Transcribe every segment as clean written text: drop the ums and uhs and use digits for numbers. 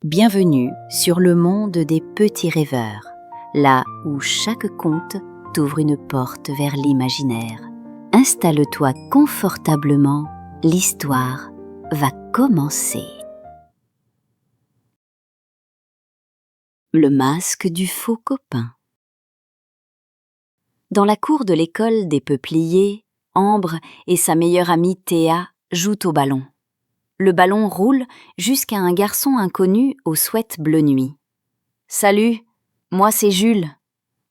Bienvenue sur le monde des petits rêveurs, là où chaque conte t'ouvre une porte vers l'imaginaire. Installe-toi confortablement, l'histoire va commencer. Le masque du faux copain. Dans la cour de l'école des Peupliers, Ambre et sa meilleure amie Théa jouent au ballon. Le ballon roule jusqu'à un garçon inconnu au sweat bleu nuit. « Salut, moi c'est Jules »,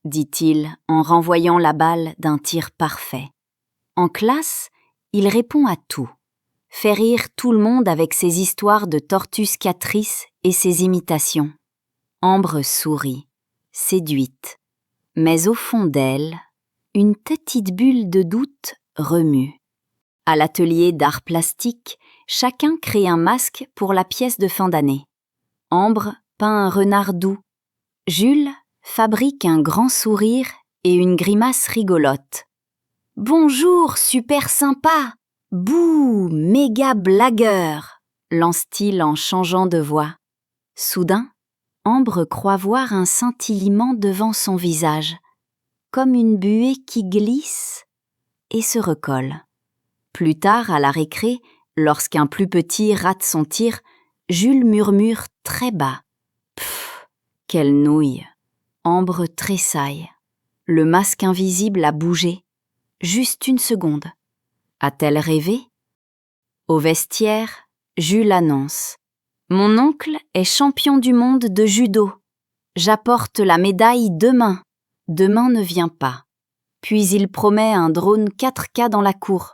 dit-il en renvoyant la balle d'un tir parfait. En classe, il répond à tout, fait rire tout le monde avec ses histoires de tortues Catrice et ses imitations. Ambre sourit, séduite, mais au fond d'elle, une petite bulle de doute remue. À l'atelier d'art plastique, chacun crée un masque pour la pièce de fin d'année. Ambre peint un renard doux. Jules fabrique un grand sourire et une grimace rigolote. « Bonjour, super sympa ! Bouh, méga blagueur !» lance-t-il en changeant de voix. Soudain, Ambre croit voir un scintillement devant son visage, comme une buée qui glisse et se recolle. Plus tard, à la récré, lorsqu'un plus petit rate son tir, Jules murmure très bas. « Pfff, quelle nouille !» Ambre tressaille. Le masque invisible a bougé. Juste une seconde. A-t-elle rêvé? Au vestiaire, Jules annonce. « Mon oncle est champion du monde de judo. J'apporte la médaille demain. » Demain ne vient pas. Puis il promet un drone 4K dans la cour.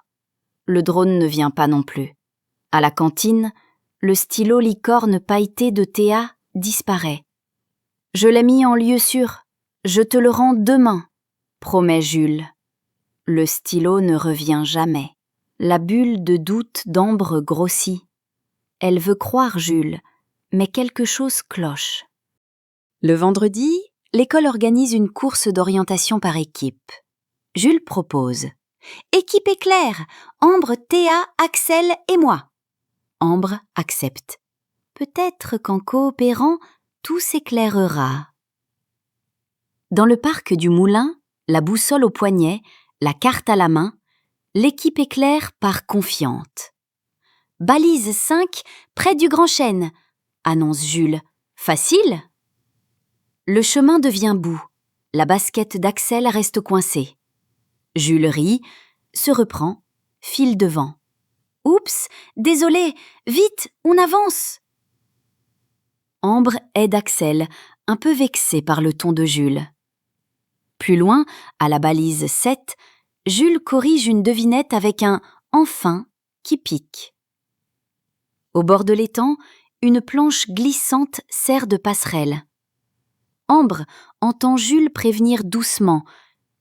Le drone ne vient pas non plus. À la cantine, le stylo licorne pailleté de Théa disparaît. « Je l'ai mis en lieu sûr. Je te le rends demain, » promet Jules. Le stylo ne revient jamais. La bulle de doute d'Ambre grossit. Elle veut croire Jules, mais quelque chose cloche. Le vendredi, l'école organise une course d'orientation par équipe. Jules propose. « Équipe éclair, Ambre, Théa, Axel et moi. » Ambre accepte. Peut-être qu'en coopérant, tout s'éclairera. Dans le parc du Moulin, la boussole au poignet, la carte à la main, l'équipe éclair part confiante. « Balise 5, près du Grand Chêne », annonce Jules. « Facile ?» Le chemin devient boue. La basket d'Axel reste coincée. Jules rit, se reprend, file devant. « Oups, désolé, vite, on avance !» Ambre aide Axel, un peu vexé par le ton de Jules. Plus loin, à la balise 7, Jules corrige une devinette avec un « enfin » qui pique. Au bord de l'étang, une planche glissante sert de passerelle. Ambre entend Jules prévenir doucement,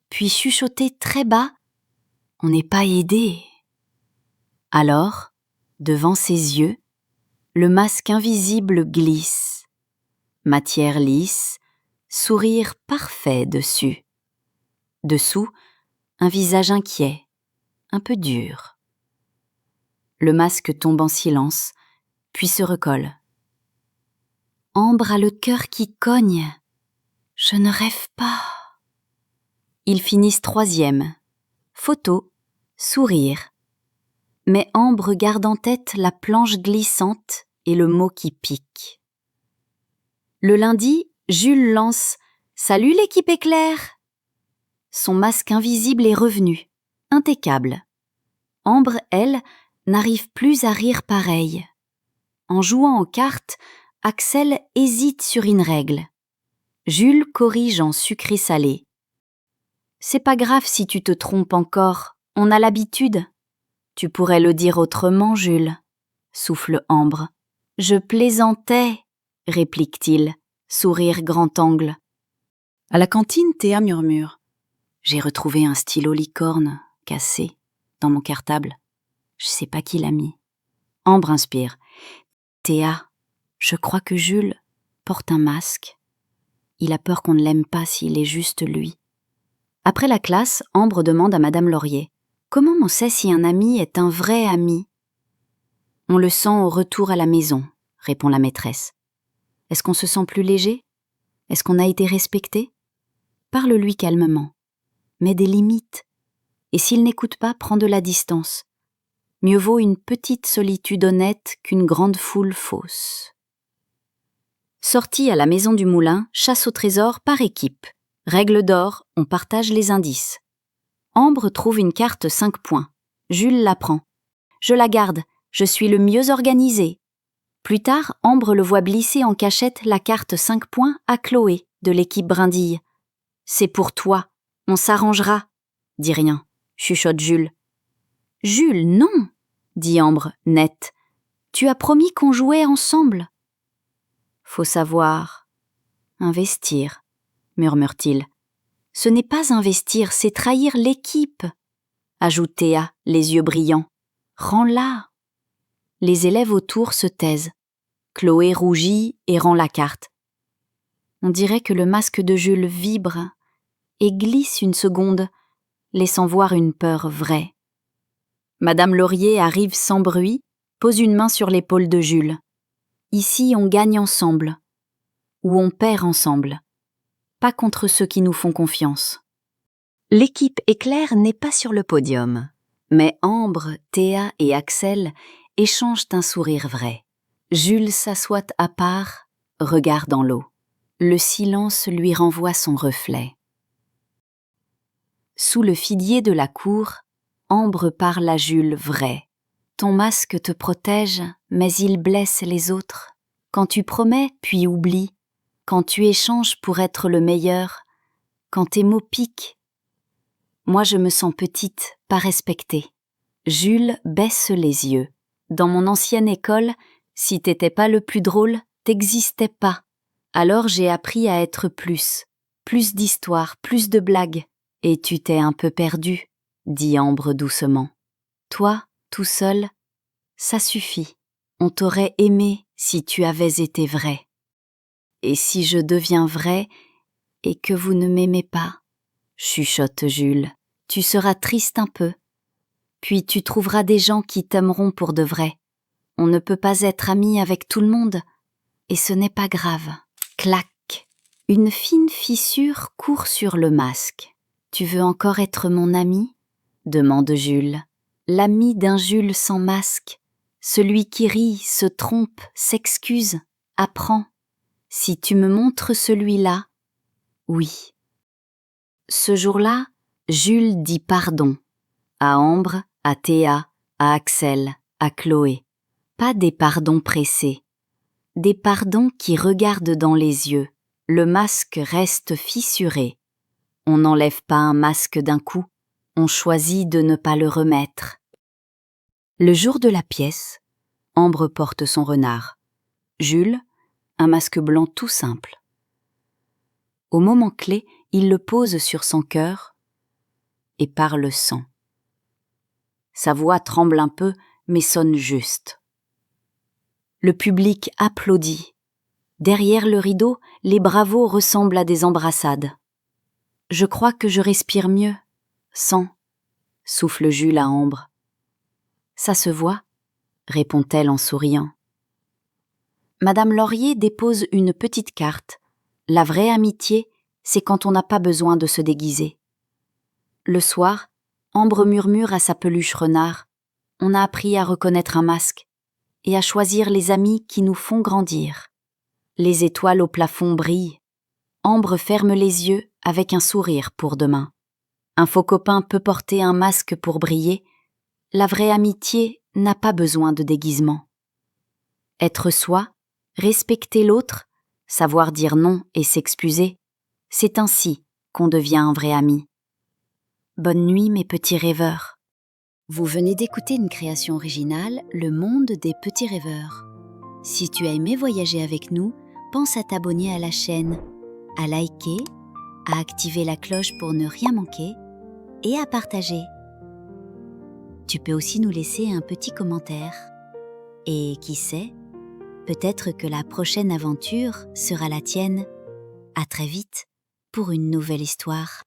puis chuchoter très bas « On n'est pas aidé !» Alors, devant ses yeux, le masque invisible glisse. Matière lisse, sourire parfait dessus. Dessous, un visage inquiet, un peu dur. Le masque tombe en silence, puis se recolle. Ambre a le cœur qui cogne. Je ne rêve pas. Ils finissent 3e. Photo, sourire. Mais Ambre garde en tête la planche glissante et le mot qui pique. Le lundi, Jules lance « Salut l'équipe éclair !» Son masque invisible est revenu, impeccable. Ambre, elle, n'arrive plus à rire pareil. En jouant aux cartes, Axel hésite sur une règle. Jules corrige en sucré-salé. « C'est pas grave si tu te trompes encore, on a l'habitude. » « Tu pourrais le dire autrement, Jules, » souffle Ambre. « Je plaisantais, » réplique-t-il, sourire grand angle. À la cantine, Théa murmure. « J'ai retrouvé un stylo licorne, cassé, dans mon cartable. Je sais pas qui l'a mis. » Ambre inspire. « Théa, je crois que Jules porte un masque. Il a peur qu'on ne l'aime pas s'il est juste lui. » Après la classe, Ambre demande à Madame Laurier. Comment on sait si un ami est un vrai ami ? On le sent au retour à la maison, répond la maîtresse. Est-ce qu'on se sent plus léger? Est-ce qu'on a été respecté? Parle-lui calmement. Mets des limites. Et s'il n'écoute pas, prends de la distance. Mieux vaut une petite solitude honnête qu'une grande foule fausse. Sortie à la maison du moulin, chasse au trésor par équipe. Règle d'or, on partage les indices. Ambre trouve une carte 5 points. Jules la prend. Je la garde, je suis le mieux organisé. Plus tard, Ambre le voit glisser en cachette la carte 5 points à Chloé, de l'équipe Brindille. C'est pour toi, on s'arrangera. Dis rien, chuchote Jules. Jules, non, dit Ambre, nette. Tu as promis qu'on jouait ensemble. Faut savoir investir, murmure-t-il. Ce n'est pas investir, c'est trahir l'équipe, ajoute Théa, les yeux brillants. Rends-la. Les élèves autour se taisent. Chloé rougit et rend la carte. On dirait que le masque de Jules vibre et glisse une seconde, laissant voir une peur vraie. Madame Laurier arrive sans bruit, pose une main sur l'épaule de Jules. Ici, on gagne ensemble, ou on perd ensemble, pas contre ceux qui nous font confiance. L'équipe éclair n'est pas sur le podium, mais Ambre, Théa et Axel échangent un sourire vrai. Jules s'assoit à part, regard dans l'eau. Le silence lui renvoie son reflet. Sous le figuier de la cour, Ambre parle à Jules vrai. Ton masque te protège, mais il blesse les autres. Quand tu promets, puis oublies. Quand tu échanges pour être le meilleur. Quand tes mots piquent. Moi je me sens petite, pas respectée. Jules baisse les yeux. Dans mon ancienne école, si t'étais pas le plus drôle, t'existais pas. Alors j'ai appris à être plus d'histoires, plus de blagues. Et tu t'es un peu perdu, dit Ambre doucement. Toi, tout seul, ça suffit. On t'aurait aimé si tu avais été vrai. Et si je deviens vrai et que vous ne m'aimez pas, chuchote Jules, tu seras triste un peu. Puis tu trouveras des gens qui t'aimeront pour de vrai. On ne peut pas être ami avec tout le monde, et ce n'est pas grave. Clac! Une fine fissure court sur le masque. Tu veux encore être mon ami? Demande Jules. L'ami d'un Jules sans masque. Celui qui rit, se trompe, s'excuse, apprend. Si tu me montres celui-là, oui. Ce jour-là, Jules dit pardon. À Ambre, à Théa, à Axel, à Chloé. Pas des pardons pressés. Des pardons qui regardent dans les yeux. Le masque reste fissuré. On n'enlève pas un masque d'un coup, on choisit de ne pas le remettre. Le jour de la pièce, Ambre porte son renard. Jules, un masque blanc tout simple. Au moment clé, il le pose sur son cœur et parle sans. Sa voix tremble un peu, mais sonne juste. Le public applaudit. Derrière le rideau, les bravos ressemblent à des embrassades. Je crois que je respire mieux, sans, souffle Jules à Ambre. Ça se voit, répond-elle en souriant. Madame Laurier dépose une petite carte. La vraie amitié, c'est quand on n'a pas besoin de se déguiser. Le soir, Ambre murmure à sa peluche renard. On a appris à reconnaître un masque et à choisir les amis qui nous font grandir. Les étoiles au plafond brillent. Ambre ferme les yeux avec un sourire pour demain. Un faux copain peut porter un masque pour briller. La vraie amitié n'a pas besoin de déguisement. Être soi, respecter l'autre, savoir dire non et s'excuser, c'est ainsi qu'on devient un vrai ami. Bonne nuit mes petits rêveurs. Vous venez d'écouter une création originale, Le Monde des Petits Rêveurs. Si tu as aimé voyager avec nous, pense à t'abonner à la chaîne, à liker, à activer la cloche pour ne rien manquer et à partager. Tu peux aussi nous laisser un petit commentaire. Et qui sait, peut-être que la prochaine aventure sera la tienne. À très vite pour une nouvelle histoire.